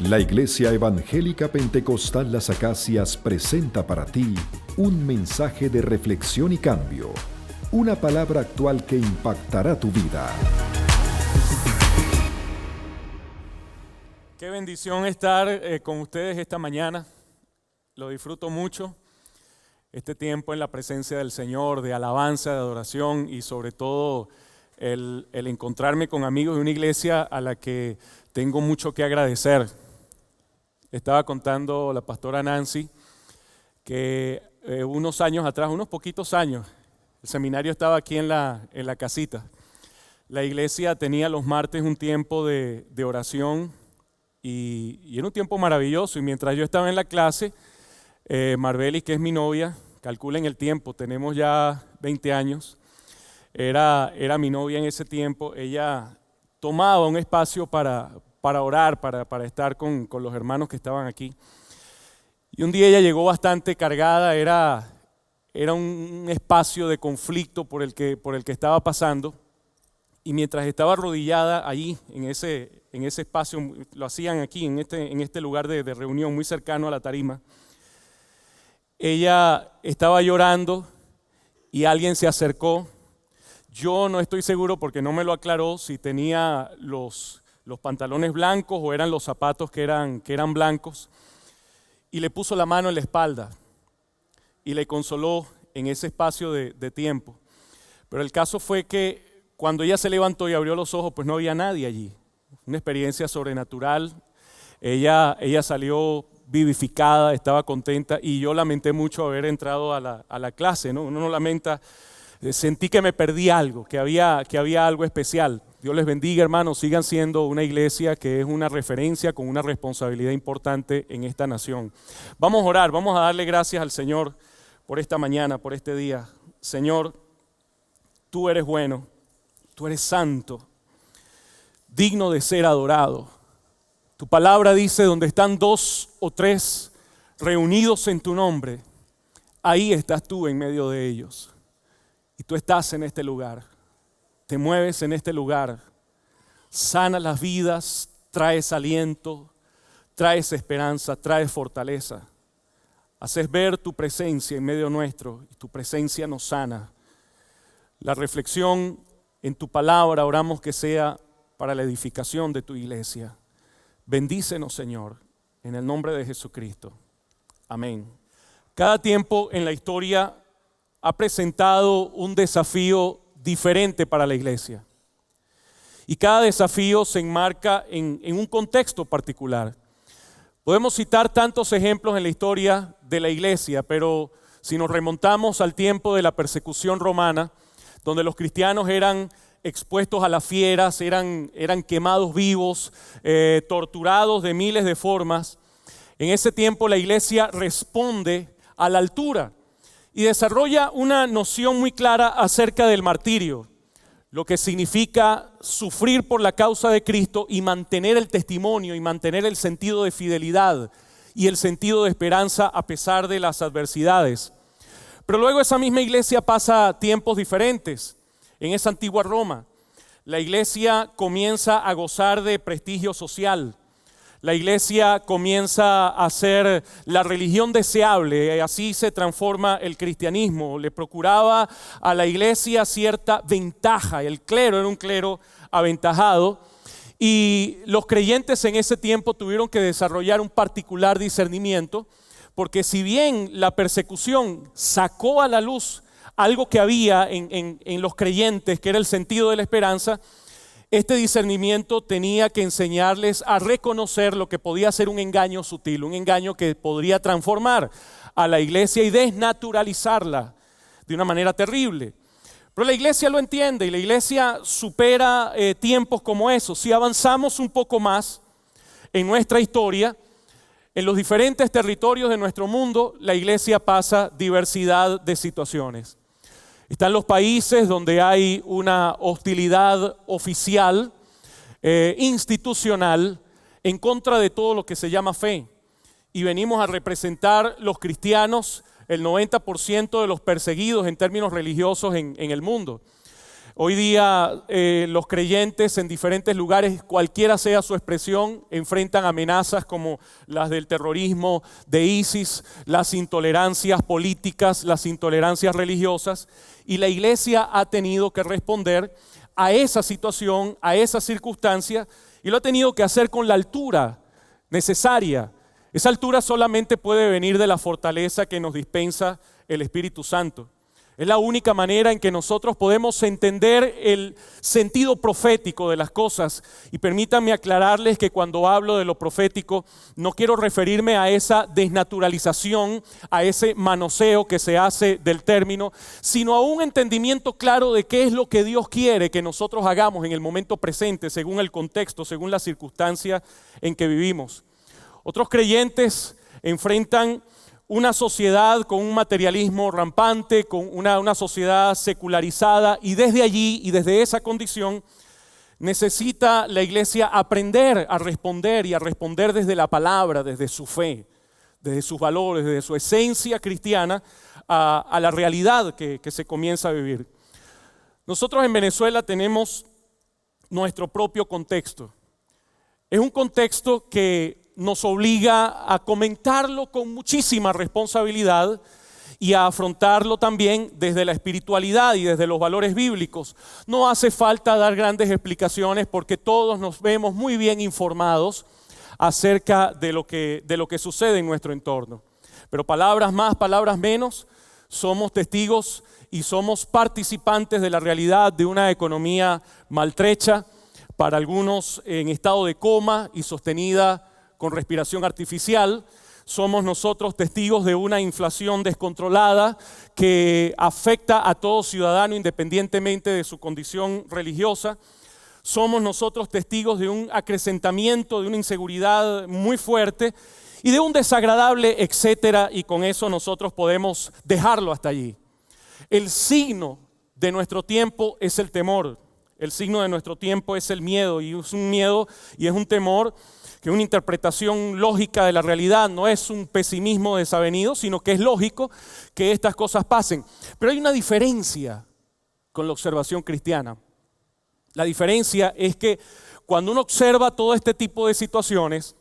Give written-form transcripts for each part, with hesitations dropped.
La Iglesia Evangélica Pentecostal Las Acacias presenta para ti un mensaje de reflexión y cambio, una palabra actual que impactará tu vida. Qué bendición estar con ustedes esta mañana. Lo disfruto mucho, este tiempo en la presencia del Señor, de alabanza, de adoración y sobre todo el encontrarme con amigos de una iglesia a la que tengo mucho que agradecer. Estaba contando la pastora Nancy que unos años atrás, unos poquitos años, el seminario estaba aquí en la casita. La iglesia tenía los martes un tiempo de oración y era un tiempo maravilloso. Y mientras yo estaba en la clase, Marbeli, que es mi novia, calculen el tiempo, tenemos ya 20 años, era mi novia en ese tiempo. Ella tomaba un espacio para orar, para estar con los hermanos que estaban aquí. Y un día ella llegó bastante cargada, era un espacio de conflicto por el que estaba pasando. Y mientras estaba arrodillada allí, en ese espacio, lo hacían aquí, en este lugar de reunión muy cercano a la tarima, ella estaba llorando y alguien se acercó. Yo no estoy seguro porque no me lo aclaró si tenía los pantalones blancos o eran los zapatos que eran blancos, y le puso la mano en la espalda y le consoló en ese espacio de tiempo. Pero el caso fue que cuando ella se levantó y abrió los ojos, pues no había nadie allí. Una experiencia sobrenatural. Ella salió vivificada, estaba contenta, y yo lamenté mucho haber entrado a la clase, ¿no? Uno no lamenta, sentí que me perdí algo, que había algo especial. Dios les bendiga, hermanos, sigan siendo una iglesia que es una referencia con una responsabilidad importante en esta nación. Vamos a orar, vamos a darle gracias al Señor por esta mañana, por este día. Señor, tú eres bueno, tú eres santo, digno de ser adorado. Tu palabra dice, donde están 2 o 3 reunidos en tu nombre, ahí estás tú en medio de ellos. Y tú estás en este lugar, te mueves en este lugar, sanas las vidas, traes aliento, traes esperanza, traes fortaleza. Haces ver tu presencia en medio nuestro y tu presencia nos sana. La reflexión en tu palabra oramos que sea para la edificación de tu iglesia. Bendícenos, Señor, en el nombre de Jesucristo. Amén. Cada tiempo en la historia ha presentado un desafío diferente para la iglesia. Y cada desafío se enmarca en un contexto particular. Podemos citar tantos ejemplos en la historia de la iglesia, pero si nos remontamos al tiempo de la persecución romana, donde los cristianos eran expuestos a las fieras, eran quemados vivos, torturados de miles de formas, en ese tiempo la iglesia responde a la altura y desarrolla una noción muy clara acerca del martirio, lo que significa sufrir por la causa de Cristo y mantener el testimonio y mantener el sentido de fidelidad y el sentido de esperanza a pesar de las adversidades. Pero luego esa misma iglesia pasa tiempos diferentes. En esa antigua Roma, la iglesia comienza a gozar de prestigio social. La iglesia comienza a ser la religión deseable, así se transforma el cristianismo. Le procuraba a la iglesia cierta ventaja, el clero era un clero aventajado, y los creyentes en ese tiempo tuvieron que desarrollar un particular discernimiento, porque si bien la persecución sacó a la luz algo que había en los creyentes, que era el sentido de la esperanza, este discernimiento tenía que enseñarles a reconocer lo que podía ser un engaño sutil, un engaño que podría transformar a la iglesia y desnaturalizarla de una manera terrible. Pero la iglesia lo entiende y la iglesia supera tiempos como esos. Si avanzamos un poco más en nuestra historia, en los diferentes territorios de nuestro mundo, la iglesia pasa diversidad de situaciones. Están los países donde hay una hostilidad oficial, institucional, en contra de todo lo que se llama fe. Y venimos a representar los cristianos el 90% de los perseguidos en términos religiosos en el mundo. Hoy día los creyentes en diferentes lugares, cualquiera sea su expresión, enfrentan amenazas como las del terrorismo, de ISIS, las intolerancias políticas, las intolerancias religiosas, y la iglesia ha tenido que responder a esa situación, a esa circunstancia, y lo ha tenido que hacer con la altura necesaria. Esa altura solamente puede venir de la fortaleza que nos dispensa el Espíritu Santo. Es la única manera en que nosotros podemos entender el sentido profético de las cosas. Y permítanme aclararles que cuando hablo de lo profético, no quiero referirme a esa desnaturalización, a ese manoseo que se hace del término, sino a un entendimiento claro de qué es lo que Dios quiere que nosotros hagamos en el momento presente, según el contexto, según la circunstancia en que vivimos. Otros creyentes enfrentan una sociedad con un materialismo rampante, con una sociedad secularizada, y desde allí y desde esa condición necesita la iglesia aprender a responder, y a responder desde la palabra, desde su fe, desde sus valores, desde su esencia cristiana a la realidad que se comienza a vivir. Nosotros en Venezuela tenemos nuestro propio contexto. Es un contexto que nos obliga a comentarlo con muchísima responsabilidad y a afrontarlo también desde la espiritualidad y desde los valores bíblicos. No hace falta dar grandes explicaciones porque todos nos vemos muy bien informados acerca de lo que sucede en nuestro entorno. Pero palabras más, palabras menos, somos testigos y somos participantes de la realidad de una economía maltrecha, para algunos en estado de coma y sostenida con respiración artificial. Somos nosotros testigos de una inflación descontrolada que afecta a todo ciudadano independientemente de su condición religiosa. Somos nosotros testigos de un acrecentamiento, de una inseguridad muy fuerte y de un desagradable etcétera, y con eso nosotros podemos dejarlo hasta allí. El signo de nuestro tiempo es el temor. El signo de nuestro tiempo es el miedo, y es un miedo y es un temor que es una interpretación lógica de la realidad, no es un pesimismo desavenido, sino que es lógico que estas cosas pasen. Pero hay una diferencia con la observación cristiana. La diferencia es que cuando uno observa todo este tipo de situaciones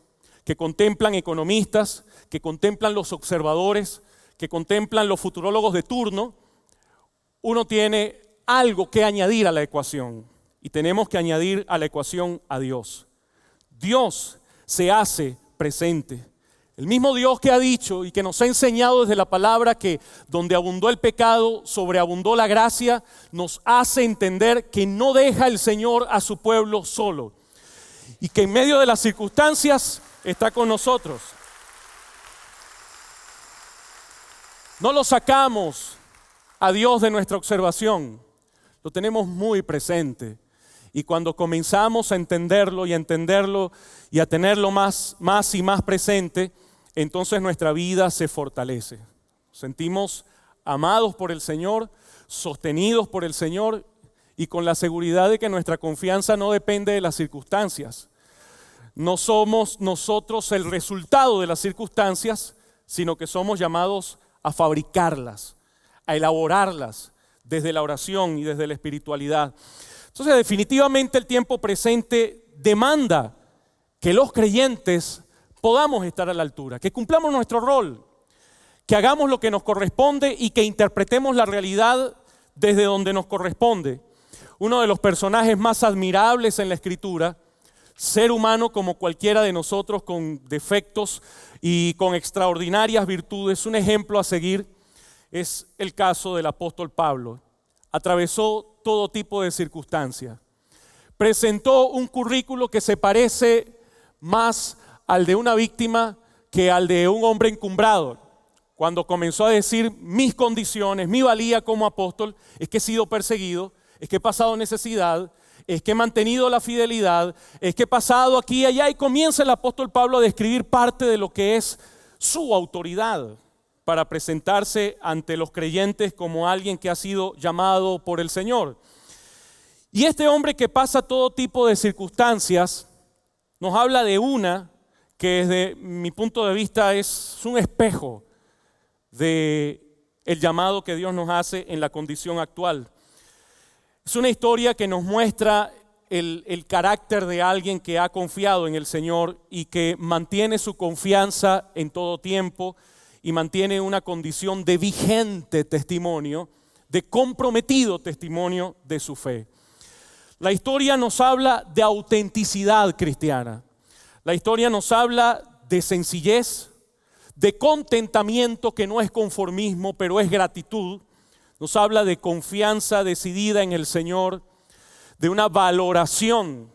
que contemplan economistas, que contemplan los observadores, que contemplan los futurólogos de turno, uno tiene algo que añadir a la ecuación, y tenemos que añadir a la ecuación a Dios. Dios se hace presente. El mismo Dios que ha dicho y que nos ha enseñado desde la palabra que donde abundó el pecado, sobreabundó la gracia, nos hace entender que no deja el Señor a su pueblo solo y que en medio de las circunstancias está con nosotros. No lo sacamos a Dios de nuestra observación, lo tenemos muy presente. Y cuando comenzamos a entenderlo y a tenerlo más y más presente, entonces nuestra vida se fortalece. Nos sentimos amados por el Señor, sostenidos por el Señor, y con la seguridad de que nuestra confianza no depende de las circunstancias. No somos nosotros el resultado de las circunstancias, sino que somos llamados a fabricarlas, a elaborarlas desde la oración y desde la espiritualidad. Entonces, definitivamente el tiempo presente demanda que los creyentes podamos estar a la altura, que cumplamos nuestro rol, que hagamos lo que nos corresponde y que interpretemos la realidad desde donde nos corresponde. Uno de los personajes más admirables en la Escritura, ser humano como cualquiera de nosotros, con defectos y con extraordinarias virtudes, un ejemplo a seguir, es el caso del apóstol Pablo. Atravesó todo tipo de circunstancias. Presentó un currículo que se parece más al de una víctima que al de un hombre encumbrado. Cuando comenzó a decir mis condiciones, mi valía como apóstol, es que he sido perseguido, es que he pasado necesidad, es que he mantenido la fidelidad, es que he pasado aquí y allá, y comienza el apóstol Pablo a describir parte de lo que es su autoridad para presentarse ante los creyentes como alguien que ha sido llamado por el Señor. Y este hombre que pasa todo tipo de circunstancias nos habla de una que desde mi punto de vista es un espejo de el llamado que Dios nos hace en la condición actual. Es una historia que nos muestra el carácter de alguien que ha confiado en el Señor y que mantiene su confianza en todo tiempo y mantiene una condición de vigente testimonio, de comprometido testimonio de su fe. La historia nos habla de autenticidad cristiana. La historia nos habla de sencillez, de contentamiento que no es conformismo, pero es gratitud. Nos habla de confianza decidida en el Señor, de una valoración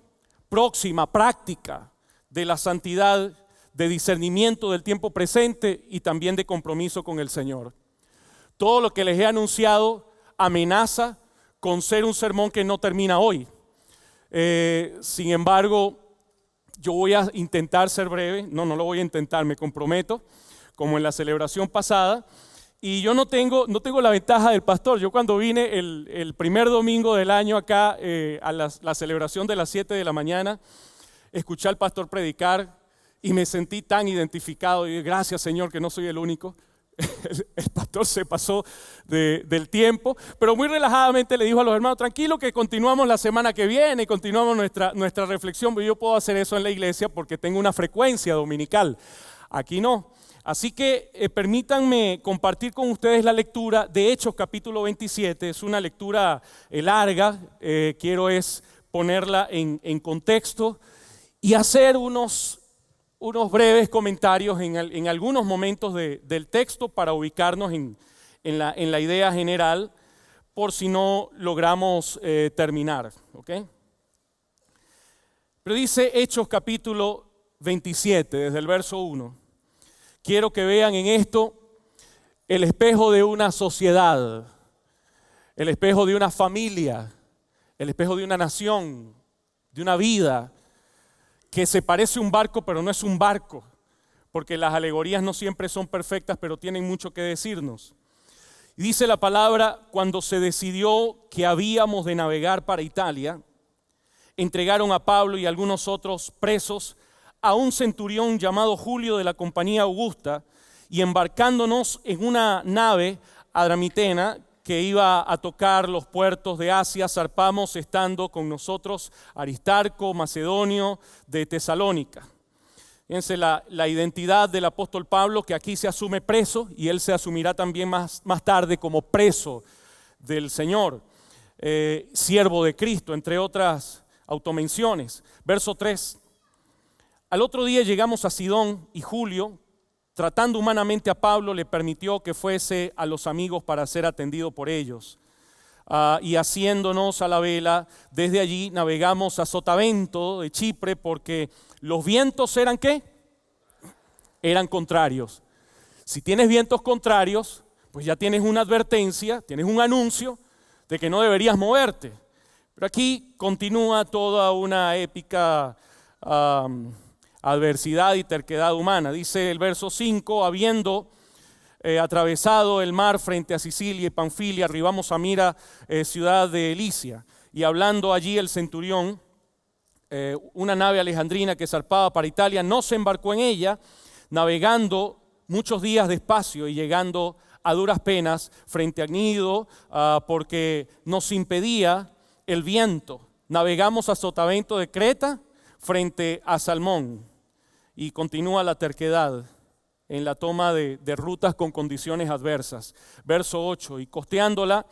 próxima, práctica de la santidad, de discernimiento del tiempo presente y también de compromiso con el Señor. Todo lo que les he anunciado amenaza con ser un sermón que no termina hoy. Sin embargo, yo voy a intentar ser breve. No lo voy a intentar, me comprometo, como en la celebración pasada. Y yo no tengo la ventaja del pastor. Yo cuando vine el primer domingo del año acá a la celebración de las 7 de la mañana, escuché al pastor predicar y me sentí tan identificado. Y gracias, Señor, que no soy el único. El pastor se pasó del tiempo, pero muy relajadamente le dijo a los hermanos: tranquilo, que continuamos la semana que viene, continuamos nuestra reflexión. Yo puedo hacer eso en la iglesia porque tengo una frecuencia dominical. Aquí no. Así que permítanme compartir con ustedes la lectura de Hechos capítulo 27. Es una lectura larga, quiero ponerla en contexto y hacer unos breves comentarios en algunos momentos del texto para ubicarnos en la idea general, por si no logramos terminar. ¿Okay? Pero dice Hechos capítulo 27, desde el verso 1. Quiero que vean en esto el espejo de una sociedad, el espejo de una familia, el espejo de una nación, de una vida que se parece a un barco, pero no es un barco, porque las alegorías no siempre son perfectas, pero tienen mucho que decirnos. Y dice la palabra: cuando se decidió que habíamos de navegar para Italia, entregaron a Pablo y algunos otros presos a un centurión llamado Julio de la compañía Augusta, y embarcándonos en una nave adramitena que iba a tocar los puertos de Asia, zarpamos estando con nosotros Aristarco, macedonio de Tesalónica. Fíjense la identidad del apóstol Pablo, que aquí se asume preso, y él se asumirá también más tarde como preso del Señor, siervo de Cristo, entre otras automenciones. Verso 3. Al otro día llegamos a Sidón y Julio, tratando humanamente a Pablo, le permitió que fuese a los amigos para ser atendido por ellos. Y haciéndonos a la vela, desde allí navegamos a Sotavento de Chipre, porque los vientos eran ¿qué? Eran contrarios. Si tienes vientos contrarios, pues ya tienes una advertencia, tienes un anuncio de que no deberías moverte. Pero aquí continúa toda una épica adversidad y terquedad humana. Dice el verso 5: habiendo atravesado el mar frente a Sicilia y Panfilia, arribamos a Mira, ciudad de Licia, y hablando allí el centurión, una nave alejandrina que zarpaba para Italia, no se embarcó en ella, navegando muchos días despacio y llegando a duras penas frente a Gnido, porque nos impedía el viento. Navegamos a Sotavento de Creta frente a Salmón. Y continúa la terquedad en la toma de rutas con condiciones adversas. Verso 8: y costeándola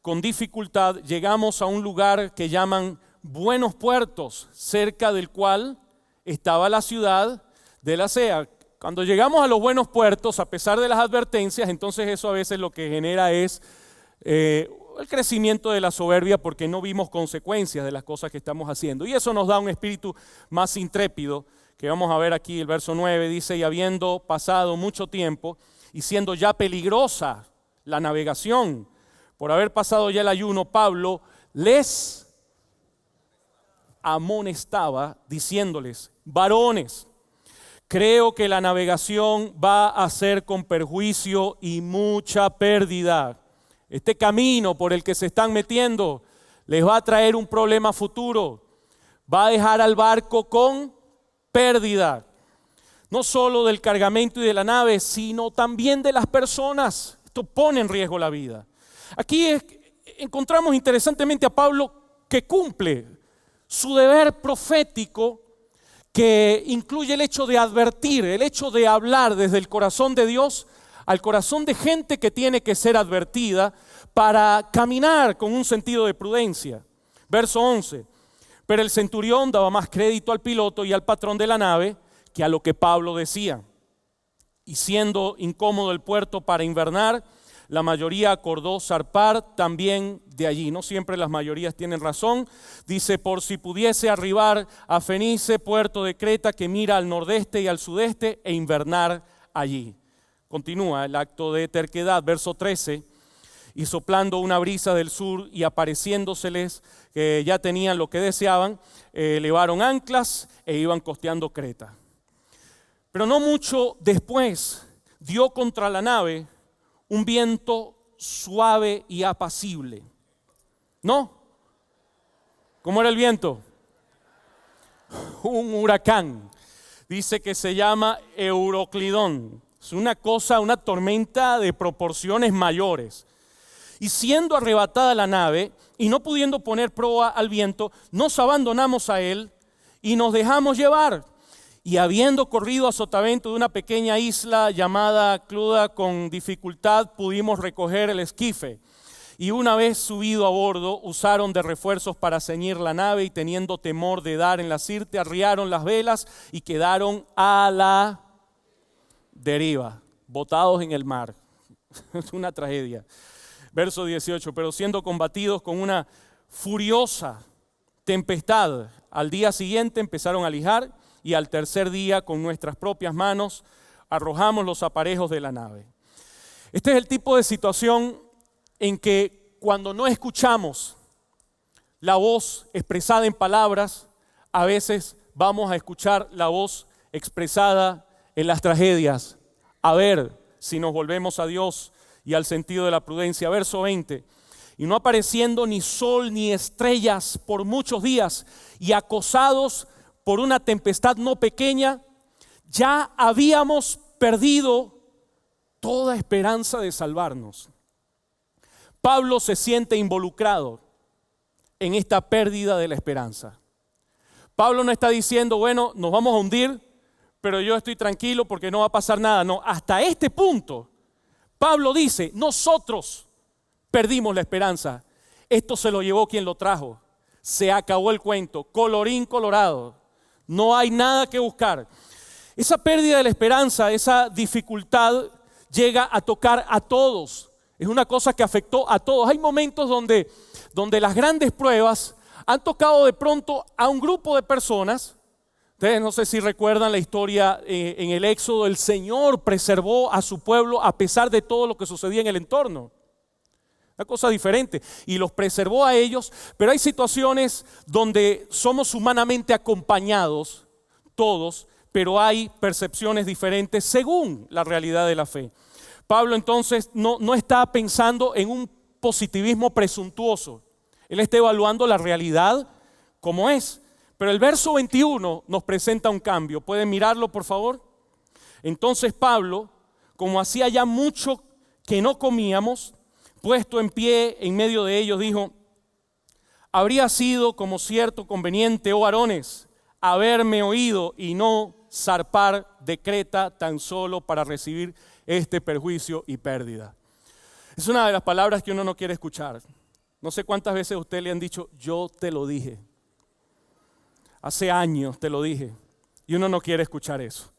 con dificultad llegamos a un lugar que llaman Buenos Puertos, cerca del cual estaba la ciudad de Lasea. Cuando llegamos a los buenos puertos, a pesar de las advertencias, entonces eso a veces lo que genera es el crecimiento de la soberbia, porque no vimos consecuencias de las cosas que estamos haciendo. Y eso nos da un espíritu más intrépido, que vamos a ver aquí. El verso 9 dice: y habiendo pasado mucho tiempo y siendo ya peligrosa la navegación, por haber pasado ya el ayuno, Pablo les amonestaba diciéndoles: varones, creo que la navegación va a ser con perjuicio y mucha pérdida. Este camino por el que se están metiendo les va a traer un problema futuro. Va a dejar al barco con pérdida, no solo del cargamento y de la nave, sino también de las personas. Esto pone en riesgo la vida. Aquí encontramos interesantemente a Pablo que cumple su deber profético, que incluye el hecho de advertir, el hecho de hablar desde el corazón de Dios al corazón de gente que tiene que ser advertida para caminar con un sentido de prudencia. Verso 11. Pero el centurión daba más crédito al piloto y al patrón de la nave que a lo que Pablo decía. Y siendo incómodo el puerto para invernar, la mayoría acordó zarpar también de allí. No siempre las mayorías tienen razón. Dice, por si pudiese arribar a Fenice, puerto de Creta, que mira al nordeste y al sudeste, e invernar allí. Continúa el acto de terquedad, verso 13. Y soplando una brisa del sur y apareciéndoseles que ya tenían lo que deseaban, elevaron anclas e iban costeando Creta. Pero no mucho después dio contra la nave un viento suave y apacible. ¿No? ¿Cómo era el viento? Un huracán. Dice que se llama Euroclidón. Es una cosa, una tormenta de proporciones mayores. Y siendo arrebatada la nave y no pudiendo poner proa al viento, nos abandonamos a él y nos dejamos llevar. Y habiendo corrido a sotavento de una pequeña isla llamada Cluda, con dificultad pudimos recoger el esquife. Y una vez subido a bordo, usaron de refuerzos para ceñir la nave y teniendo temor de dar en la sirte, arriaron las velas y quedaron a la deriva, botados en el mar. Es una tragedia. Verso 18, pero siendo combatidos con una furiosa tempestad, al día siguiente empezaron a lijar y al tercer día con nuestras propias manos arrojamos los aparejos de la nave. Este es el tipo de situación en que cuando no escuchamos la voz expresada en palabras, a veces vamos a escuchar la voz expresada en las tragedias. A ver si nos volvemos a Dios y al sentido de la prudencia. Verso 20. Y no apareciendo ni sol ni estrellas por muchos días y acosados por una tempestad no pequeña, ya habíamos perdido toda esperanza de salvarnos. Pablo se siente involucrado en esta pérdida de la esperanza. Pablo no está diciendo, bueno, nos vamos a hundir, pero yo estoy tranquilo porque no va a pasar nada. No, hasta este punto, Pablo dice, nosotros perdimos la esperanza. Esto se lo llevó quien lo trajo. Se acabó el cuento, colorín colorado. No hay nada que buscar. Esa pérdida de la esperanza, esa dificultad llega a tocar a todos. Es una cosa que afectó a todos. Hay momentos donde las grandes pruebas han tocado de pronto a un grupo de personas. Ustedes no sé si recuerdan la historia en el Éxodo. El Señor preservó a su pueblo a pesar de todo lo que sucedía en el entorno. Una cosa diferente. Y los preservó a ellos. Pero hay situaciones donde somos humanamente acompañados todos, pero hay percepciones diferentes según la realidad de la fe. Pablo entonces no está pensando en un positivismo presuntuoso. Él está evaluando la realidad como es. Pero el verso 21 nos presenta un cambio. ¿Pueden mirarlo, por favor? Entonces Pablo, como hacía ya mucho que no comíamos, puesto en pie en medio de ellos, dijo, habría sido como cierto conveniente, oh varones, haberme oído y no zarpar de Creta tan solo para recibir este perjuicio y pérdida. Es una de las palabras que uno no quiere escuchar. No sé cuántas veces a usted le han dicho, yo te lo dije. Hace años te lo dije. Y uno no quiere escuchar eso.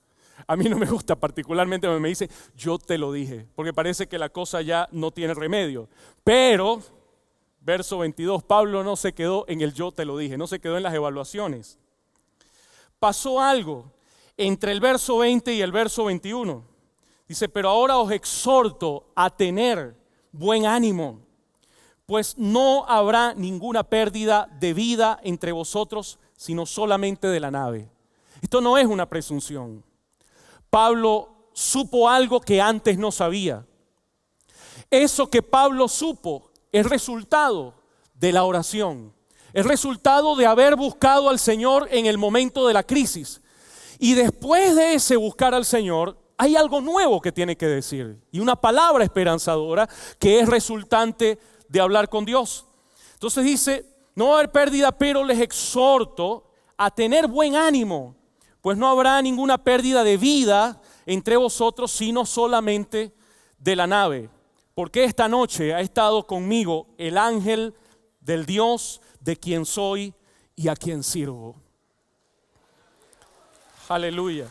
A mí no me gusta particularmente cuando me dice, yo te lo dije. Porque parece que la cosa ya no tiene remedio. Pero, verso 22, Pablo no se quedó en el yo te lo dije. No se quedó en las evaluaciones. Pasó algo entre el verso 20 y el verso 21. Dice, pero ahora os exhorto a tener buen ánimo, pues no habrá ninguna pérdida de vida entre vosotros, sino solamente de la nave. Esto no es una presunción. Pablo supo algo que antes no sabía. Eso que Pablo supo es resultado de la oración. Es resultado de haber buscado al Señor en el momento de la crisis. Y después de ese buscar al Señor, hay algo nuevo que tiene que decir. Y una palabra esperanzadora que es resultante de hablar con Dios. Entonces dice, no va a haber pérdida, pero les exhorto a tener buen ánimo, pues no habrá ninguna pérdida de vida entre vosotros, sino solamente de la nave. Porque esta noche ha estado conmigo el ángel del Dios de quien soy y a quien sirvo. Aleluya.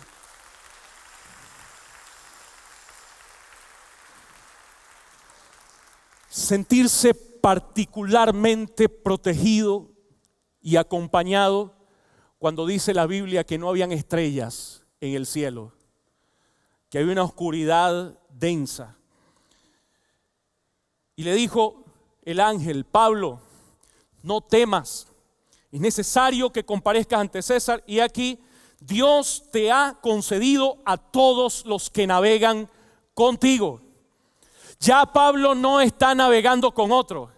Sentirse particularmente protegido y acompañado cuando dice la Biblia que no habían estrellas en el cielo, que había una oscuridad densa. Y le dijo el ángel, Pablo, no temas, es necesario que comparezcas ante César y aquí Dios te ha concedido a todos los que navegan contigo. Ya Pablo no está navegando con otro.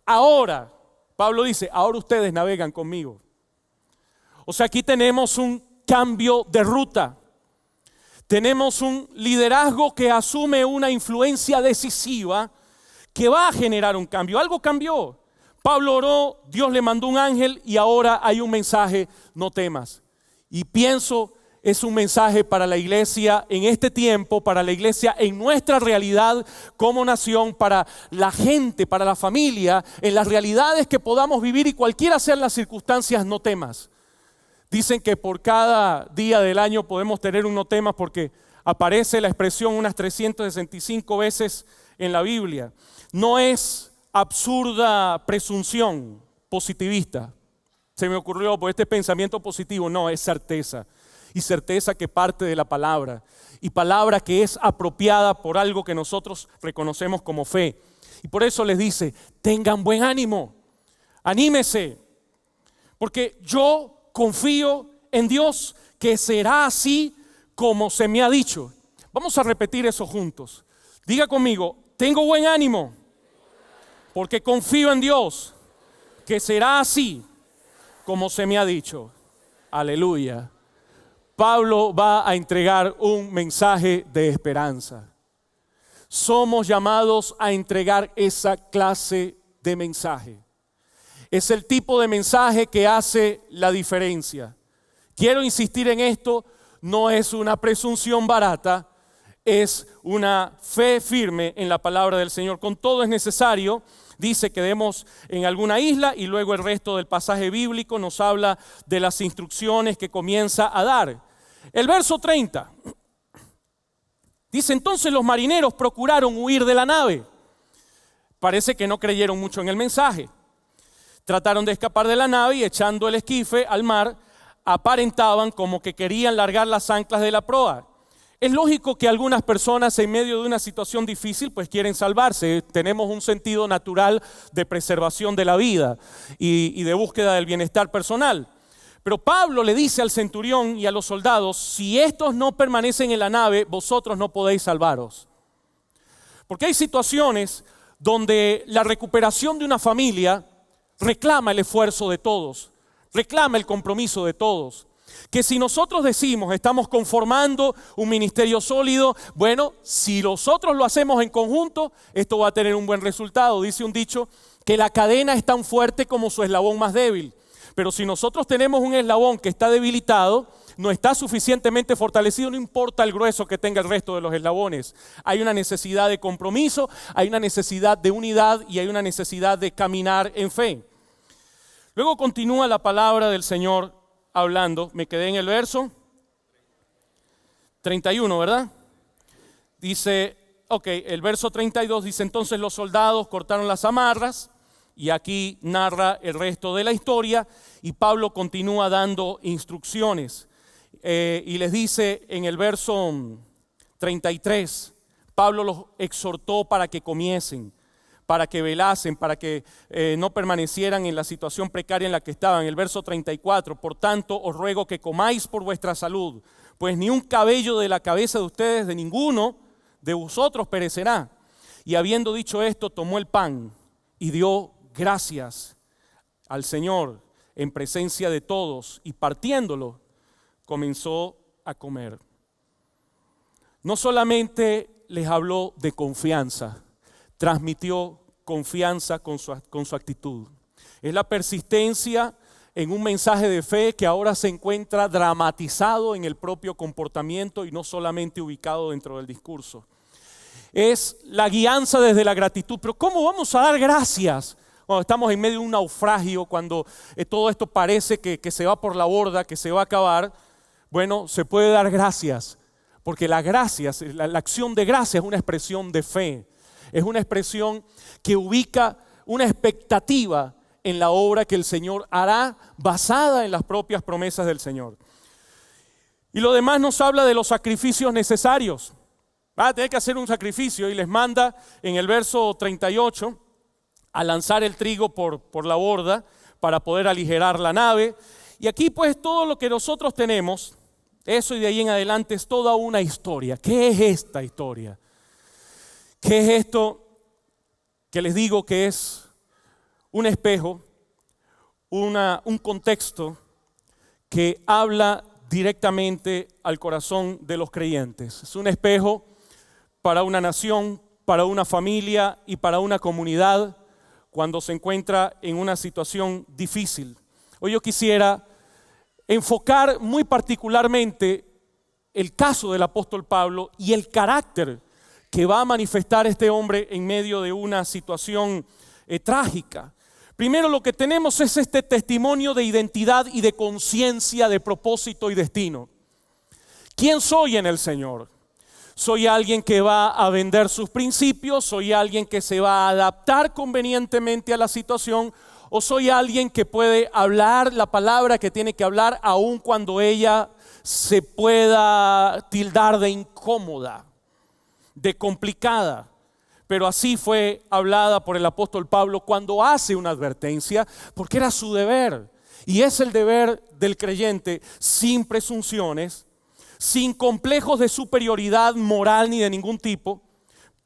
Ahora, Pablo dice, ahora ustedes navegan conmigo. O sea, aquí tenemos un cambio de ruta. Tenemos un liderazgo que asume una influencia decisiva que va a generar un cambio. Algo cambió. Pablo oró, Dios le mandó un ángel y ahora hay un mensaje, no temas. Y pienso, es un mensaje para la iglesia en este tiempo, para la iglesia en nuestra realidad como nación, para la gente, para la familia, en las realidades que podamos vivir y cualquiera sean las circunstancias, no temas. Dicen que por cada día del año podemos tener un no temas porque aparece la expresión unas 365 veces en la Biblia. No es absurda presunción positivista. Se me ocurrió por este pensamiento positivo, no, es certeza. Y certeza que parte de la palabra. Y palabra que es apropiada por algo que nosotros reconocemos como fe. Y por eso les dice, tengan buen ánimo, anímese. Porque yo confío en Dios que será así como se me ha dicho. Vamos a repetir eso juntos. Diga conmigo, tengo buen ánimo. Porque confío en Dios que será así como se me ha dicho. Aleluya. Pablo va a entregar un mensaje de esperanza. Somos llamados a entregar esa clase de mensaje. Es el tipo de mensaje que hace la diferencia. Quiero insistir en esto, no es una presunción barata, es una fe firme en la palabra del Señor. Con todo es necesario. Dice que demos en alguna isla y luego el resto del pasaje bíblico nos habla de las instrucciones que comienza a dar. El verso 30 dice, entonces los marineros procuraron huir de la nave. Parece que no creyeron mucho en el mensaje. Trataron de escapar de la nave y echando el esquife al mar, aparentaban como que querían largar las anclas de la proa. Es lógico que algunas personas en medio de una situación difícil pues quieren salvarse. Tenemos un sentido natural de preservación de la vida y de búsqueda del bienestar personal. Pero Pablo le dice al centurión y a los soldados, si estos no permanecen en la nave, vosotros no podéis salvaros. Porque hay situaciones donde la recuperación de una familia reclama el esfuerzo de todos, reclama el compromiso de todos. Que si nosotros decimos estamos conformando un ministerio sólido, bueno, si nosotros lo hacemos en conjunto, esto va a tener un buen resultado. Dice un dicho que la cadena es tan fuerte como su eslabón más débil. Pero si nosotros tenemos un eslabón que está debilitado, no está suficientemente fortalecido, no importa el grueso que tenga el resto de los eslabones. Hay una necesidad de compromiso, hay una necesidad de unidad y hay una necesidad de caminar en fe. Luego continúa la palabra del Señor hablando. Me quedé en el verso 31, ¿verdad? Dice, el verso 32 dice, entonces los soldados cortaron las amarras. Y aquí narra el resto de la historia y Pablo continúa dando instrucciones. Y les dice en el verso 33, Pablo los exhortó para que comiesen, para que velasen, para que no permanecieran en la situación precaria en la que estaban. En el verso 34, por tanto os ruego que comáis por vuestra salud, pues ni un cabello de la cabeza de ustedes, de ninguno de vosotros perecerá. Y habiendo dicho esto, tomó el pan y dio gracias al Señor en presencia de todos y partiéndolo comenzó a comer. No solamente les habló de confianza, transmitió confianza con su actitud. Es la persistencia en un mensaje de fe que ahora se encuentra dramatizado en el propio comportamiento y no solamente ubicado dentro del discurso. Es la guianza desde la gratitud. Pero ¿cómo vamos a dar gracias cuando estamos en medio de un naufragio, cuando todo esto parece que se va por la borda, que se va a acabar? Bueno, se puede dar gracias, porque la acción de gracia es una expresión de fe. Es una expresión que ubica una expectativa en la obra que el Señor hará, basada en las propias promesas del Señor. Y lo demás nos habla de los sacrificios necesarios. Va a tener que hacer un sacrificio y les manda en el verso 38 a lanzar el trigo por la borda para poder aligerar la nave. Y aquí pues todo lo que nosotros tenemos, eso y de ahí en adelante es toda una historia. ¿Qué es esta historia? ¿Qué es esto que les digo que es un espejo, un contexto que habla directamente al corazón de los creyentes? Es un espejo para una nación, para una familia y para una comunidad cuando se encuentra en una situación difícil. Hoy yo quisiera enfocar muy particularmente el caso del apóstol Pablo y el carácter que va a manifestar este hombre en medio de una situación trágica. Primero, lo que tenemos es este testimonio de identidad y de conciencia, de propósito y destino. ¿Quién soy en el Señor? ¿Soy alguien que va a vender sus principios? ¿Soy alguien que se va a adaptar convenientemente a la situación? ¿O soy alguien que puede hablar la palabra que tiene que hablar aun cuando ella se pueda tildar de incómoda, de complicada? Pero así fue hablada por el apóstol Pablo cuando hace una advertencia, porque era su deber. Y es el deber del creyente, sin presunciones, sin complejos de superioridad moral ni de ningún tipo,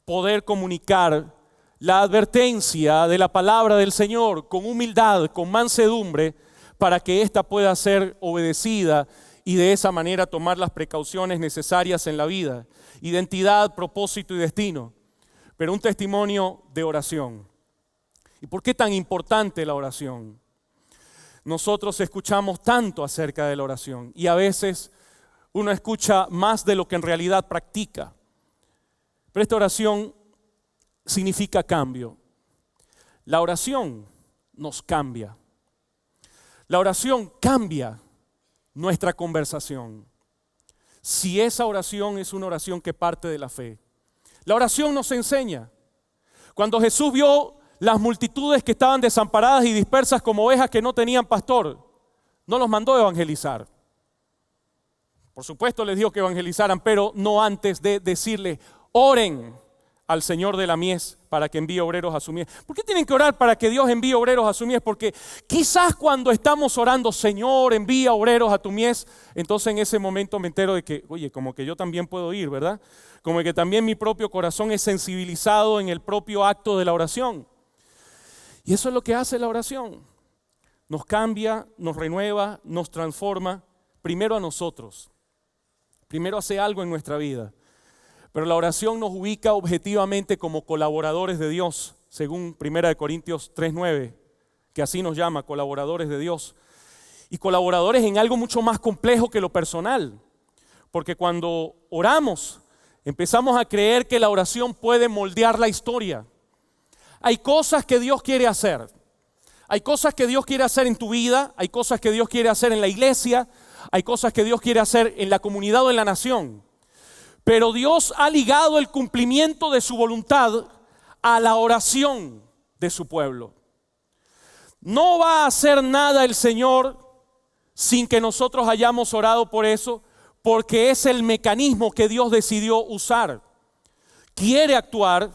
poder comunicar la advertencia de la palabra del Señor con humildad, con mansedumbre, para que ésta pueda ser obedecida y de esa manera tomar las precauciones necesarias en la vida. Identidad, propósito y destino. Pero un testimonio de oración. ¿Y por qué tan importante la oración? Nosotros escuchamos tanto acerca de la oración y a veces uno escucha más de lo que en realidad practica. Pero esta oración significa cambio. La oración nos cambia. La oración cambia nuestra conversación. Si esa oración es una oración que parte de la fe. La oración nos enseña. Cuando Jesús vio las multitudes que estaban desamparadas y dispersas como ovejas que no tenían pastor, no los mandó a evangelizar. Por supuesto les dijo que evangelizaran, pero no antes de decirle, oren al Señor de la mies para que envíe obreros a su mies. ¿Por qué tienen que orar para que Dios envíe obreros a su mies? Porque quizás cuando estamos orando, Señor, envía obreros a tu mies, entonces en ese momento me entero de que, oye, como que yo también puedo ir, ¿verdad? Como que también mi propio corazón es sensibilizado en el propio acto de la oración. Y eso es lo que hace la oración. Nos cambia, nos renueva, nos transforma, primero a nosotros. Primero hace algo en nuestra vida. Pero la oración nos ubica objetivamente como colaboradores de Dios, según 1 Corintios 3:9, que así nos llama, colaboradores de Dios. Y colaboradores en algo mucho más complejo que lo personal. Porque cuando oramos, empezamos a creer que la oración puede moldear la historia. Hay cosas que Dios quiere hacer. Hay cosas que Dios quiere hacer en tu vida, hay cosas que Dios quiere hacer en la iglesia, hay cosas que Dios quiere hacer en la comunidad o en la nación. Pero Dios ha ligado el cumplimiento de su voluntad a la oración de su pueblo. No va a hacer nada el Señor sin que nosotros hayamos orado por eso, porque es el mecanismo que Dios decidió usar. Quiere actuar,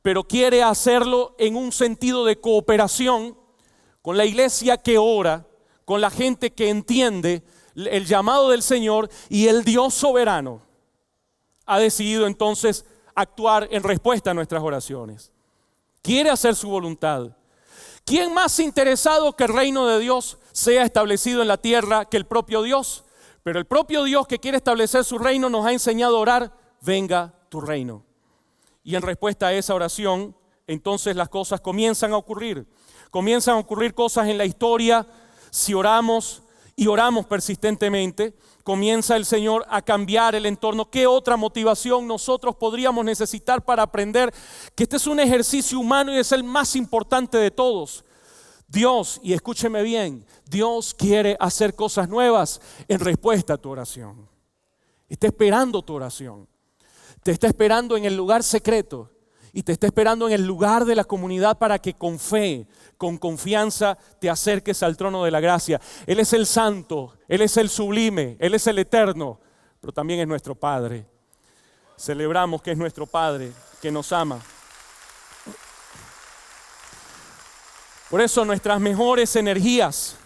pero quiere hacerlo en un sentido de cooperación con la iglesia que ora, con la gente que entiende el llamado del Señor, y el Dios soberano ha decidido entonces actuar en respuesta a nuestras oraciones. Quiere hacer su voluntad. ¿Quién más interesado que el reino de Dios sea establecido en la tierra que el propio Dios? Pero el propio Dios que quiere establecer su reino nos ha enseñado a orar, venga tu reino. Y en respuesta a esa oración, entonces las cosas comienzan a ocurrir. Comienzan a ocurrir cosas en la historia. Si oramos y oramos persistentemente, comienza el Señor a cambiar el entorno. ¿Qué otra motivación nosotros podríamos necesitar para aprender que este es un ejercicio humano y es el más importante de todos? Dios, y escúcheme bien, Dios quiere hacer cosas nuevas en respuesta a tu oración. Está esperando tu oración. Te está esperando en el lugar secreto y te está esperando en el lugar de la comunidad para que con fe, con confianza te acerques al trono de la gracia. Él es el santo, Él es el sublime, Él es el eterno, pero también es nuestro Padre. Celebramos que es nuestro Padre, que nos ama. Por eso nuestras mejores energías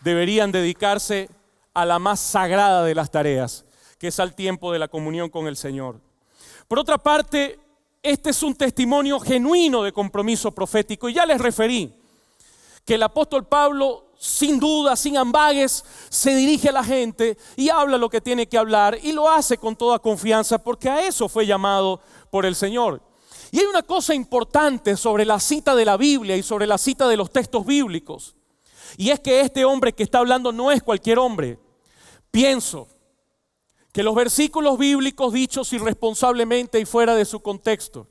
deberían dedicarse a la más sagrada de las tareas, que es al tiempo de la comunión con el Señor. Por otra parte, este es un testimonio genuino de compromiso profético. Y ya les referí que el apóstol Pablo, sin duda, sin ambages, se dirige a la gente y habla lo que tiene que hablar y lo hace con toda confianza porque a eso fue llamado por el Señor. Y hay una cosa importante sobre la cita de la Biblia y sobre la cita de los textos bíblicos. Y es que este hombre que está hablando no es cualquier hombre. Pienso que los versículos bíblicos dichos irresponsablemente y fuera de su contexto,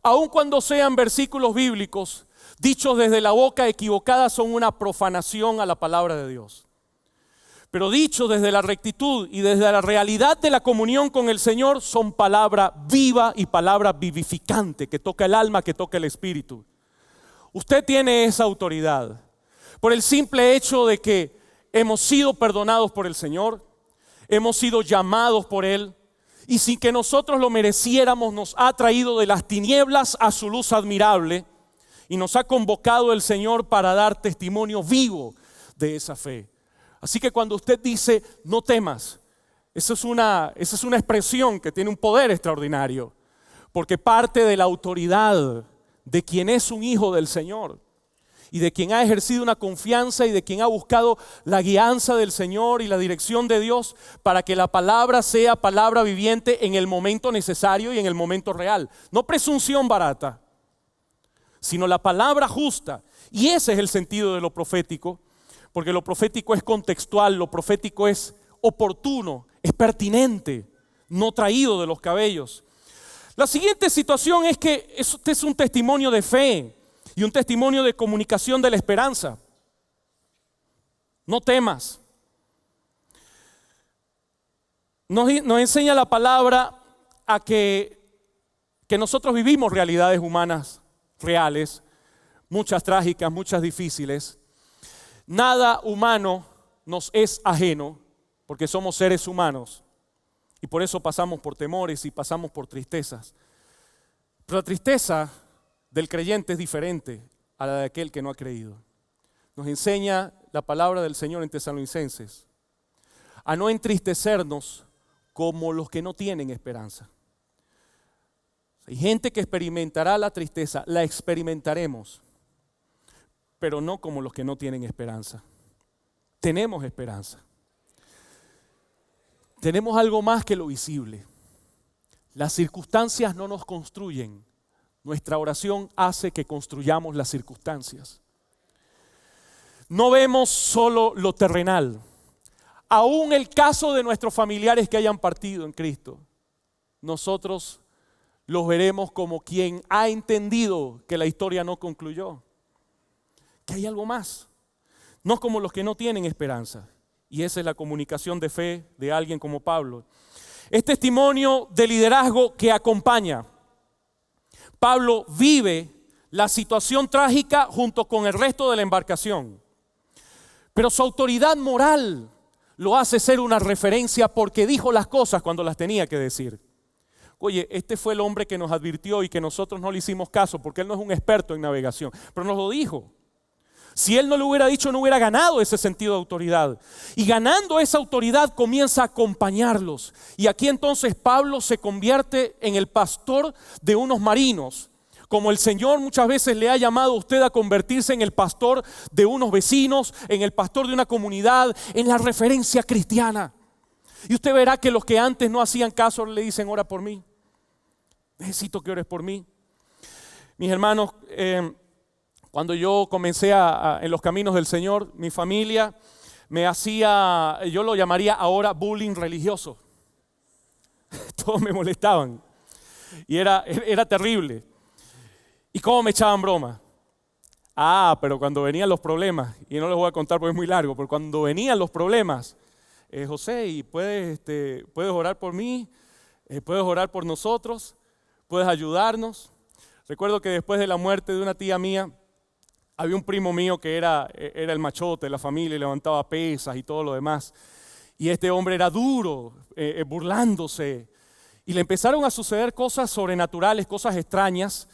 aun cuando sean versículos bíblicos dichos desde la boca equivocada, son una profanación a la palabra de Dios. Pero dichos desde la rectitud y desde la realidad de la comunión con el Señor, son palabra viva y palabra vivificante que toca el alma, que toca el espíritu. Usted tiene esa autoridad por el simple hecho de que hemos sido perdonados por el Señor, hemos sido llamados por Él y sin que nosotros lo mereciéramos nos ha traído de las tinieblas a su luz admirable y nos ha convocado el Señor para dar testimonio vivo de esa fe. Así que cuando usted dice no temas, esa es una expresión que tiene un poder extraordinario, porque parte de la autoridad de quien es un hijo del Señor y de quien ha ejercido una confianza y de quien ha buscado la guianza del Señor y la dirección de Dios para que la palabra sea palabra viviente en el momento necesario y en el momento real. No presunción barata, sino la palabra justa. Y ese es el sentido de lo profético, porque lo profético es contextual, lo profético es oportuno, es pertinente, no traído de los cabellos. La siguiente situación es que este es un testimonio de fe y un testimonio de comunicación de la esperanza. No temas. Nos enseña la palabra a que nosotros vivimos realidades humanas reales, muchas trágicas, muchas difíciles. Nada humano nos es ajeno porque somos seres humanos y por eso pasamos por temores y pasamos por tristezas. Pero la tristeza del creyente es diferente a la de aquel que no ha creído. Nos enseña la palabra del Señor en Tesalonicenses a no entristecernos como los que no tienen esperanza. Hay gente que experimentará la tristeza, la experimentaremos, pero no como los que no tienen esperanza. Tenemos esperanza. Tenemos algo más que lo visible. Las circunstancias no nos construyen. Nuestra oración hace que construyamos las circunstancias. No vemos solo lo terrenal. Aún el caso de nuestros familiares que hayan partido en Cristo, nosotros los veremos como quien ha entendido que la historia no concluyó, que hay algo más, no como los que no tienen esperanza. Y esa es la comunicación de fe de alguien como Pablo. Es testimonio de liderazgo que acompaña. Pablo vive la situación trágica junto con el resto de la embarcación, pero su autoridad moral lo hace ser una referencia porque dijo las cosas cuando las tenía que decir. Oye, este fue el hombre que nos advirtió y que nosotros no le hicimos caso porque él no es un experto en navegación, pero nos lo dijo. Si él no lo hubiera dicho, no hubiera ganado ese sentido de autoridad. Y ganando esa autoridad comienza a acompañarlos. Y aquí entonces Pablo se convierte en el pastor de unos marinos. Como el Señor muchas veces le ha llamado a usted a convertirse en el pastor de unos vecinos, en el pastor de una comunidad, en la referencia cristiana. Y usted verá que los que antes no hacían caso le dicen, ora por mí. Necesito que ores por mí. Mis hermanos, cuando yo comencé en los caminos del Señor, mi familia me hacía, yo lo llamaría ahora bullying religioso. Todos me molestaban y era terrible. ¿Y cómo me echaban broma? Pero cuando venían los problemas, y no les voy a contar porque es muy largo, pero cuando venían los problemas, José, ¿y puedes orar por mí? ¿Puedes orar por nosotros? ¿Puedes ayudarnos? Recuerdo que después de la muerte de una tía mía, había un primo mío que era el machote de la familia y levantaba pesas y todo lo demás. Y este hombre era duro, burlándose. Y le empezaron a suceder cosas sobrenaturales, cosas extrañas.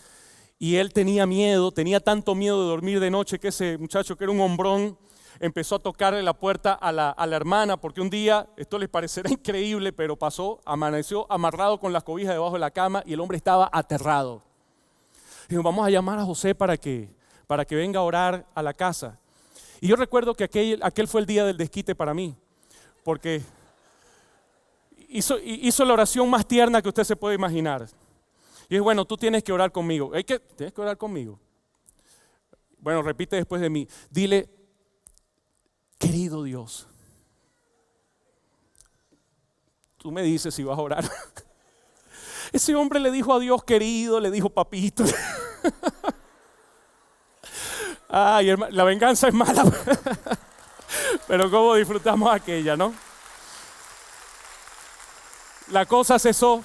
Y él tenía miedo, tenía tanto miedo de dormir de noche que ese muchacho que era un hombrón empezó a tocarle la puerta a la hermana porque un día, esto les parecerá increíble, pero pasó, amaneció amarrado con las cobijas debajo de la cama y el hombre estaba aterrado. Dijo, vamos a llamar a José para que venga a orar a la casa. Y yo recuerdo que aquel fue el día del desquite para mí, porque hizo la oración más tierna que usted se puede imaginar. Y dije, bueno, tú tienes que orar conmigo. Tienes que orar conmigo. Bueno, repite después de mí. Dile, querido Dios, tú me dices si vas a orar. Ese hombre le dijo a Dios querido, le dijo papito. Ay, la venganza es mala. Pero cómo disfrutamos aquella, ¿no? La cosa cesó.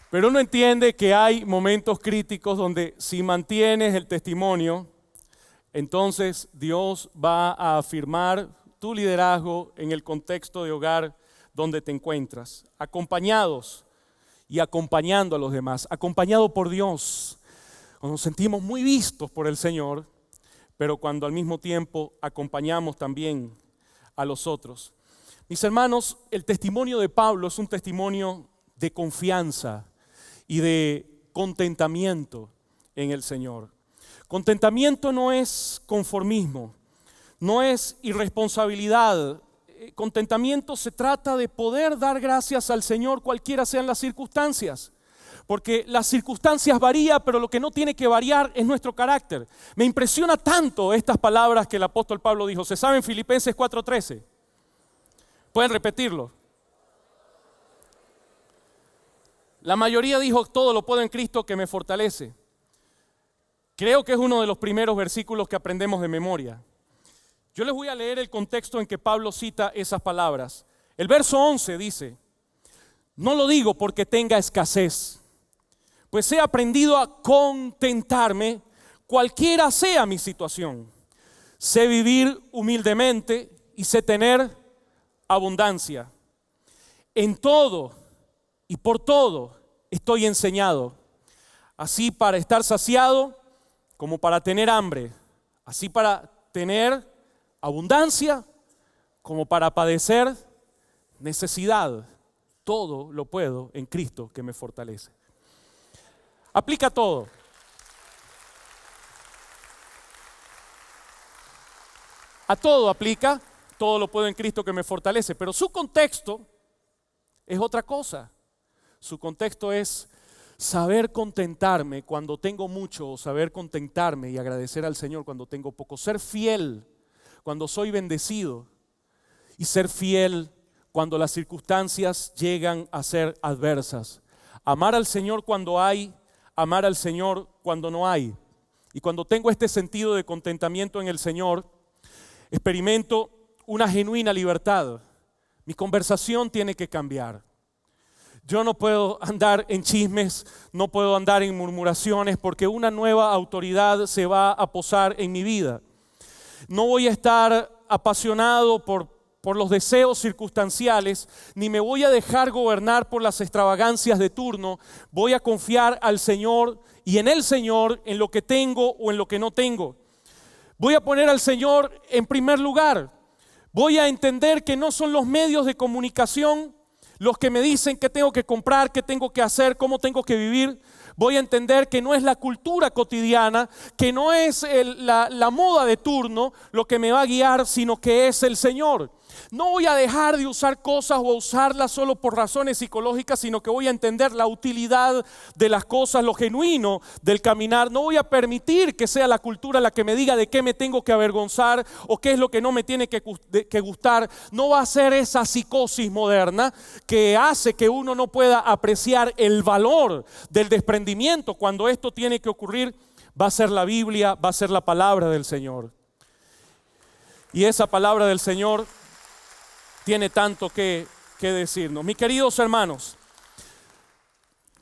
Pero uno entiende que hay momentos críticos donde si mantienes el testimonio, entonces Dios va a afirmar tu liderazgo en el contexto de hogar donde te encuentras, acompañados y acompañando a los demás, acompañado por Dios, cuando nos sentimos muy vistos por el Señor, pero cuando al mismo tiempo acompañamos también a los otros. Mis hermanos, el testimonio de Pablo es un testimonio de confianza y de contentamiento en el Señor. Contentamiento no es conformismo, no es irresponsabilidad. Contentamiento se trata de poder dar gracias al Señor cualquiera sean las circunstancias. Porque las circunstancias varían, pero lo que no tiene que variar es nuestro carácter. Me impresiona tanto estas palabras que el apóstol Pablo dijo. ¿Se saben Filipenses 4:13? ¿Pueden repetirlo? La mayoría dijo, todo lo puedo en Cristo que me fortalece. Creo que es uno de los primeros versículos que aprendemos de memoria. Yo les voy a leer el contexto en que Pablo cita esas palabras. El verso 11 dice, no lo digo porque tenga escasez, pues he aprendido a contentarme cualquiera sea mi situación. Sé vivir humildemente y sé tener abundancia. En todo y por todo estoy enseñado, así para estar saciado como para tener hambre, así para tener abundancia como para padecer necesidad. Todo lo puedo en Cristo que me fortalece. Aplica todo. A todo aplica, todo lo puedo en Cristo que me fortalece, pero su contexto es otra cosa. Su contexto es saber contentarme cuando tengo mucho, o saber contentarme y agradecer al Señor cuando tengo poco. Ser fiel cuando soy bendecido y ser fiel cuando las circunstancias llegan a ser adversas. Amar al Señor cuando hay, amar al Señor cuando no hay. Y cuando tengo este sentido de contentamiento en el Señor, experimento una genuina libertad. Mi conversación tiene que cambiar. Yo no puedo andar en chismes, no puedo andar en murmuraciones, porque una nueva autoridad se va a posar en mi vida. No voy a estar apasionado por los deseos circunstanciales, ni me voy a dejar gobernar por las extravagancias de turno. Voy a confiar al Señor y en el Señor, en lo que tengo o en lo que no tengo. Voy a poner al Señor en primer lugar. Voy a entender que no son los medios de comunicación los que me dicen qué tengo que comprar, qué tengo que hacer, cómo tengo que vivir. Voy a entender que no es la cultura cotidiana, que no es la moda de turno lo que me va a guiar, sino que es el Señor. No voy a dejar de usar cosas o usarlas solo por razones psicológicas, sino que voy a entender la utilidad de las cosas, lo genuino del caminar. No voy a permitir que sea la cultura la que me diga de qué me tengo que avergonzar o qué es lo que no me tiene que gustar. No va a ser esa psicosis moderna que hace que uno no pueda apreciar el valor del desprendimiento cuando esto tiene que ocurrir. Va a ser la Biblia, va a ser la palabra del Señor. Y esa palabra del Señor tiene tanto que decirnos. Mis queridos hermanos,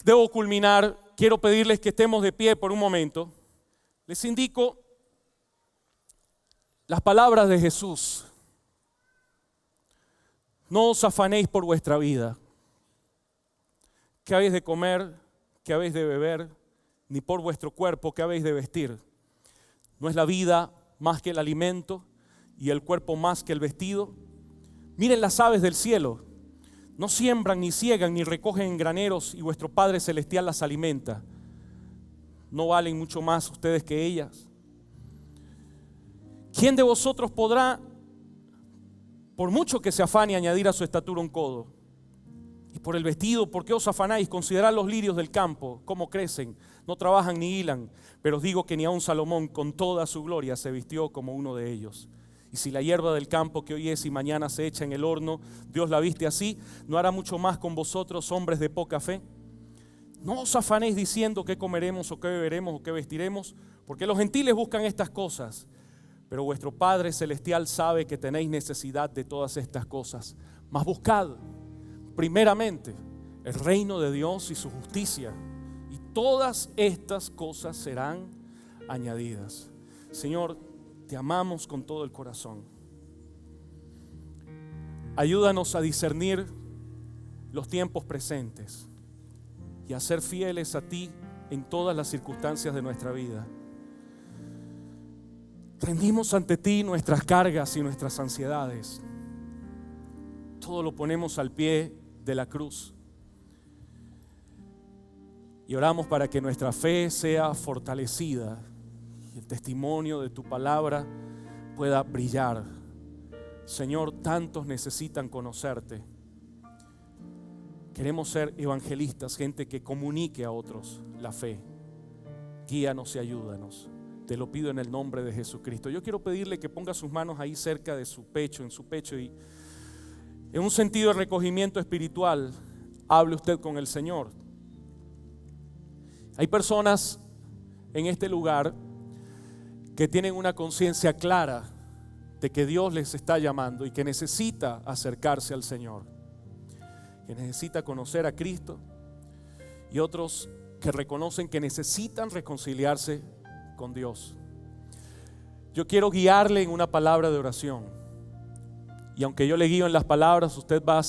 debo culminar. Quiero pedirles que estemos de pie por un momento. Les indico las palabras de Jesús. No os afanéis por vuestra vida. ¿Qué habéis de comer? ¿Qué habéis de beber? Ni por vuestro cuerpo, ¿qué habéis de vestir? ¿No es la vida más que el alimento y el cuerpo más que el vestido? Miren las aves del cielo, no siembran, ni ciegan, ni recogen en graneros, y vuestro Padre Celestial las alimenta. ¿No valen mucho más ustedes que ellas? ¿Quién de vosotros podrá, por mucho que se afane, añadir a su estatura un codo? Y por el vestido, ¿por qué os afanáis? Considerad los lirios del campo, cómo crecen, no trabajan ni hilan, pero os digo que ni aun Salomón con toda su gloria se vistió como uno de ellos. Y si la hierba del campo que hoy es y mañana se echa en el horno, Dios la viste así, ¿no hará mucho más con vosotros, hombres de poca fe? No os afanéis diciendo qué comeremos o qué beberemos o qué vestiremos, porque los gentiles buscan estas cosas, pero vuestro Padre Celestial sabe que tenéis necesidad de todas estas cosas. Mas buscad primeramente el reino de Dios y su justicia, y todas estas cosas serán añadidas. Señor, te amamos con todo el corazón. Ayúdanos a discernir los tiempos presentes y a ser fieles a ti en todas las circunstancias de nuestra vida. Rendimos ante ti nuestras cargas y nuestras ansiedades. Todo lo ponemos al pie de la cruz. Y oramos para que nuestra fe sea fortalecida y el testimonio de tu palabra pueda brillar. Señor, tantos necesitan conocerte. Queremos ser evangelistas, gente que comunique a otros la fe. Guíanos y ayúdanos. Te lo pido en el nombre de Jesucristo. Yo quiero pedirle que ponga sus manos ahí cerca de su pecho, en su pecho, y en un sentido de recogimiento espiritual, hable usted con el Señor. Hay personas en este lugar que tienen una conciencia clara de que Dios les está llamando y que necesita acercarse al Señor, que necesita conocer a Cristo, y otros que reconocen que necesitan reconciliarse con Dios. Yo quiero guiarle en una palabra de oración, y aunque yo le guío en las palabras, usted va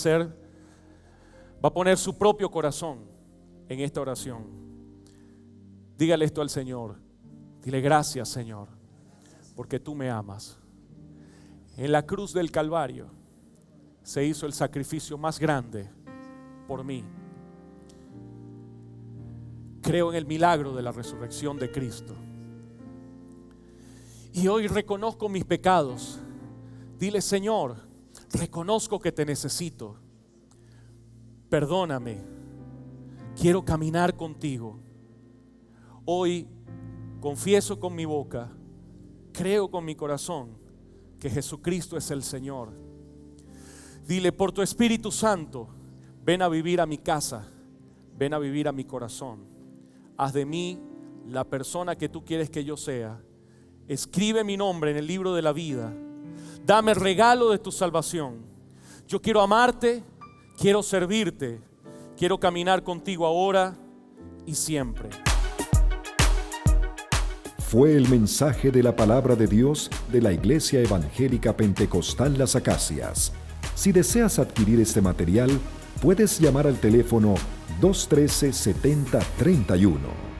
a poner su propio corazón en esta oración. Dígale esto al Señor. Dile: gracias, Señor, porque tú me amas. En la cruz del Calvario se hizo el sacrificio más grande por mí. Creo en el milagro de la resurrección de Cristo. Y hoy reconozco mis pecados. Dile: Señor, reconozco que te necesito. Perdóname. Quiero caminar contigo. Hoy confieso con mi boca, creo con mi corazón que Jesucristo es el Señor. Dile: por tu Espíritu Santo, ven a vivir a mi casa, ven a vivir a mi corazón. Haz de mí la persona que tú quieres que yo sea. Escribe mi nombre en el libro de la vida. Dame el regalo de tu salvación. Yo quiero amarte, quiero servirte, quiero caminar contigo ahora y siempre. Fue el mensaje de la palabra de Dios de la Iglesia Evangélica Pentecostal Las Acacias. Si deseas adquirir este material, puedes llamar al teléfono 213-7031.